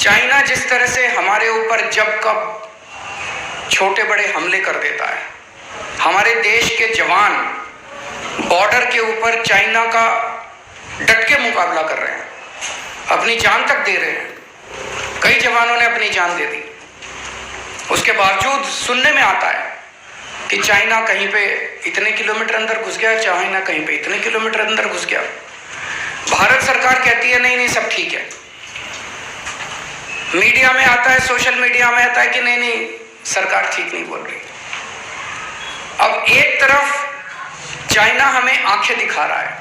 China जिस तरह से हमारे ऊपर जब कब छोटे बड़े हमले कर देता है, हमारे देश के जवान बॉर्डर के ऊपर चाइना का डट के मुकाबला कर रहे हैं, अपनी जान तक दे रहे हैं। कई जवानों ने अपनी जान दे दी। उसके बावजूद सुनने में आता है कि चाइना कहीं पे इतने किलोमीटर अंदर घुस गया, चाइना कहीं पे इतने किलोमीटर अंदर घुस गया। भारत सरकार कहती है नहीं नहीं सब ठीक है। मीडिया में आता है, सोशल मीडिया में आता है कि नहीं नहीं सरकार ठीक नहीं बोल रही। अब एक तरफ चाइना हमें आंखें दिखा रहा है,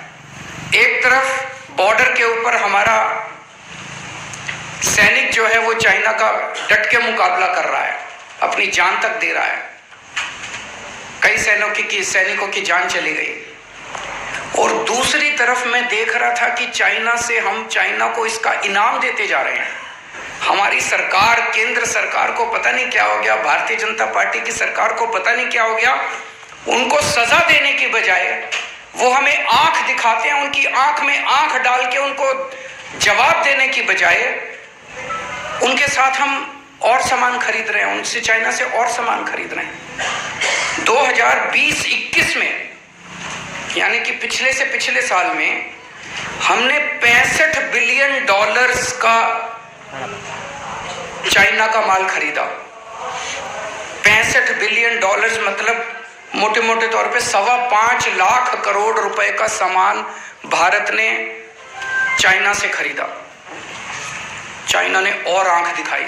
एक तरफ बॉर्डर के ऊपर हमारा सैनिक जो है वो चाइना का डट के मुकाबला कर रहा है, अपनी जान तक दे रहा है। कई सैनिकों की जान चली गई। और दूसरी तरफ मैं देख रहा था कि चाइना को इसका इनाम देते जा रहे हैं। हमारी सरकार, केंद्र सरकार को पता नहीं क्या हो गया, भारतीय जनता पार्टी की सरकार को पता नहीं क्या हो गया, उनको सजा देने की बजाय वो हमें आंख दिखाते हैं, उनकी आंख में आंख डाल के उनको जवाब देने की बजाय उनके साथ हम और सामान खरीद रहे हैं, उनसे चाइना से और सामान खरीद रहे हैं। 2020-21 में यानी कि पिछले से पिछले साल में हमने $65 बिलियन का चाइना का माल खरीदा। $65 बिलियन मतलब मोटे मोटे तौर पे 5.25 लाख करोड़ रुपए का सामान भारत ने चाइना से खरीदा। चाइना ने और आंख दिखाई।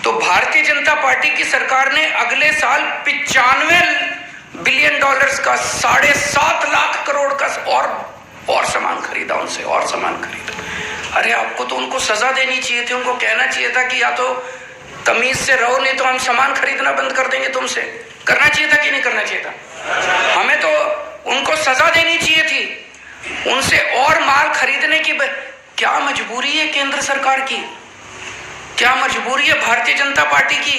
तो भारतीय जनता पार्टी की सरकार ने अगले साल $95 बिलियन का 7.5 लाख करोड़ का और सामान खरीदा, उनसे और सामान खरीदा। अरे आपको तो उनको सजा देनी चाहिए थी, उनको कहना चाहिए था कि या तो तमीज से रहो नहीं तो हम सामान खरीदना बंद कर देंगे तुमसे। करना चाहिए था कि नहीं करना चाहिए था? हमें तो उनको सजा देनी चाहिए थी। उनसे और माल खरीदने की क्या मजबूरी है केंद्र सरकार की? क्या मजबूरी है भारतीय जनता पार्टी की?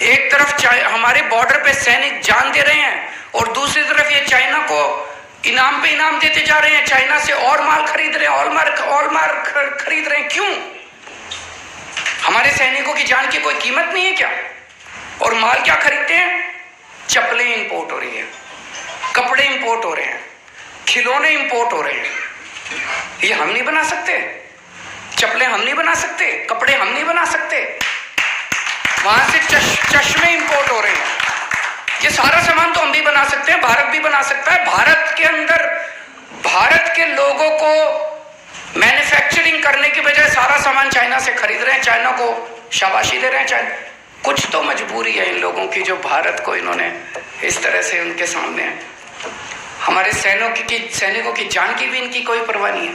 एक तरफ हमारे बॉर्डर पे सैनिक जान दे रहे हैं और दूसरी तरफ ये चाइना को इनाम पे इनाम देते जा रहे हैं, चाइना से और माल खरीद रहे हैं, और माल खरीद रहे हैं। क्यों? हमारे सैनिकों की जान की कोई कीमत नहीं है क्या? और माल क्या खरीदते हैं? चप्पलें इंपोर्ट हो रही हैं, कपड़े इंपोर्ट हो रहे हैं, खिलौने इंपोर्ट हो रहे हैं। ये हम नहीं बना सकते? चप्पलें हम नहीं बना सकते? कपड़े हम नहीं बना सकते? वहां से चश्मे इंपोर्ट हो रहे हैं। ये सारा सामान तो हम भी बना सकते हैं, भारत भी बना सकता है। भारत के अंदर भारत के लोगों को मैन्युफैक्चरिंग करने की बजाय सारा सामान चाइना से खरीद रहे हैं, चाइना को शाबाशी दे रहे हैं। चाइना कुछ तो मजबूरी है इन लोगों की जो भारत को इन्होंने इस तरह से उनके सामने है। हमारे सैनिकों की जान की भी इनकी कोई परवाह नहीं है।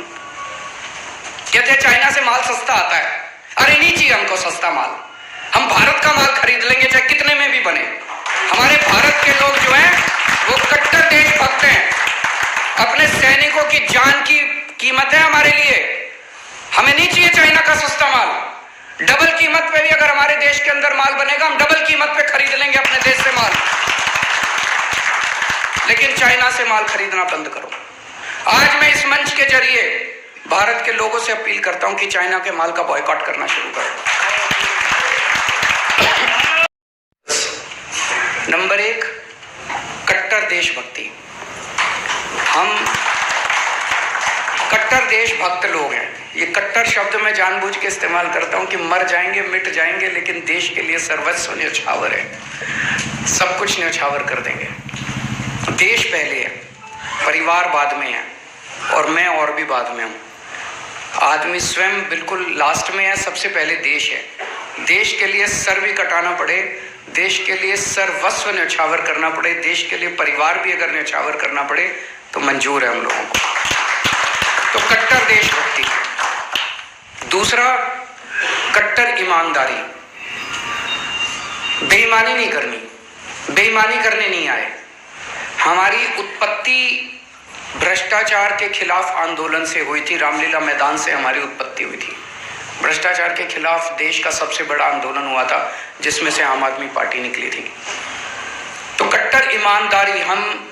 कहते हैं चाइना से माल सस्ता आता है। अरे नहीं चाहिए हमको सस्ता माल, हम भारत का माल खरीद लेंगे चाहे कितने में भी बने। हमारे भारत के लोग जो हैं वो कट्टर देशभक्त हैं, अपने सैनिकों की जान की कीमत है हमारे लिए। हमें नहीं चाहिए चाइना का सस्ता माल। डबल कीमत पे भी अगर हमारे देश के अंदर माल बनेगा, हम डबल कीमत पे खरीद लेंगे अपने देश से माल। लेकिन चाइना से माल खरीदना बंद करो। आज मैं इस मंच के जरिए भारत के लोगों से अपील करता हूं कि चाइना के माल का बॉयकॉट करना शुरू करो। नंबर 1, कट्टर देशभक्ति। हम कट्टर देशभक्त लोग हैं। ये कट्टर शब्द मैं जानबूझ के इस्तेमाल करता हूं कि मर जाएंगे, मिट जाएंगे, लेकिन देश के लिए सर्वस्व न्यौछावर है। सब कुछ न्यौछावर कर देंगे। देश पहले है, परिवार बाद में है, और मैं और भी बाद में हूं। आदमी स्वयं बिल्कुल लास्ट में है, सबसे पहले देश है। देश के लिए सर भी कटाना पड़े, देश के लिए सर्वस्व न्यौछावर करना पड़े, देश के लिए परिवार भी अगर न्यौछावर करना पड़े तो मंजूर है हम लोगों को। तो कट्टर देशभक्ति। दूसरा, कट्टर ईमानदारी। बेईमानी नहीं करनी, बेईमानी करने नहीं आए। हमारी उत्पत्ति भ्रष्टाचार के खिलाफ आंदोलन से हुई थी। रामलीला मैदान से हमारी उत्पत्ति हुई थी। भ्रष्टाचार के खिलाफ देश का सबसे बड़ा आंदोलन हुआ था, जिसमें से आम आदमी पार्टी निकली थी। तो कट्टर ईमानदारी, हम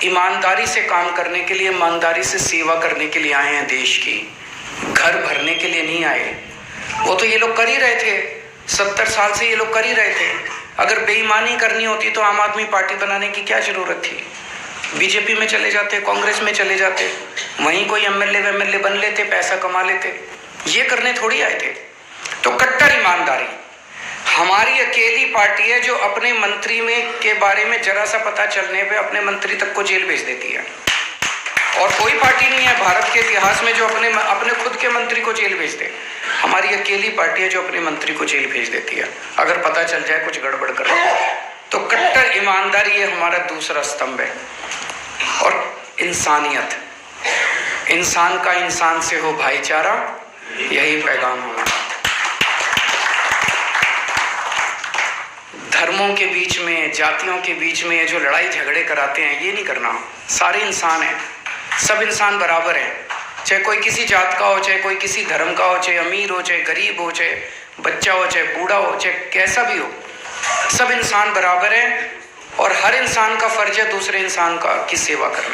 ईमानदारी से काम करने के लिए, ईमानदारी से सेवा करने के लिए आए हैं देश की। घर भरने के लिए नहीं आए। वो तो ये लोग कर ही रहे थे, 70 साल से ये लोग कर ही रहे थे। अगर बेईमानी करनी होती तो आम आदमी पार्टी बनाने की क्या जरूरत थी? बीजेपी में चले जाते, कांग्रेस में चले जाते, वहीं कोई एमएलए बन लेते, पैसा कमा लेते। ये करने थोड़ी आए थे। तो कट्टर ईमानदारी हमारी अकेली पार्टी है जो अपने मंत्री में के बारे में जरा सा पता चलने पे अपने मंत्री तक को जेल भेज देती है। और कोई पार्टी नहीं है भारत के इतिहास में जो अपने खुद के मंत्री को जेल भेज दे। हमारी अकेली पार्टी है जो अपने मंत्री को जेल भेज देती है अगर पता चल जाए कुछ गड़बड़ कर। तो कट्टर ईमानदारी ये हमारा दूसरा स्तंभ है। और इंसानियत, इंसान का इंसान से हो भाईचारा, यही पैगाम हमारा। धर्मों के बीच में, जातियों के बीच में जो लड़ाई झगड़े कराते हैं, ये नहीं करना। सारे इंसान हैं, सब इंसान बराबर हैं, चाहे कोई किसी जात का हो, चाहे कोई किसी धर्म का हो, चाहे अमीर हो, चाहे गरीब हो, चाहे बच्चा हो, चाहे बूढ़ा हो, चाहे कैसा भी हो, सब इंसान बराबर हैं। और हर इंसान का फर्ज है दूसरे इंसान की सेवा करना।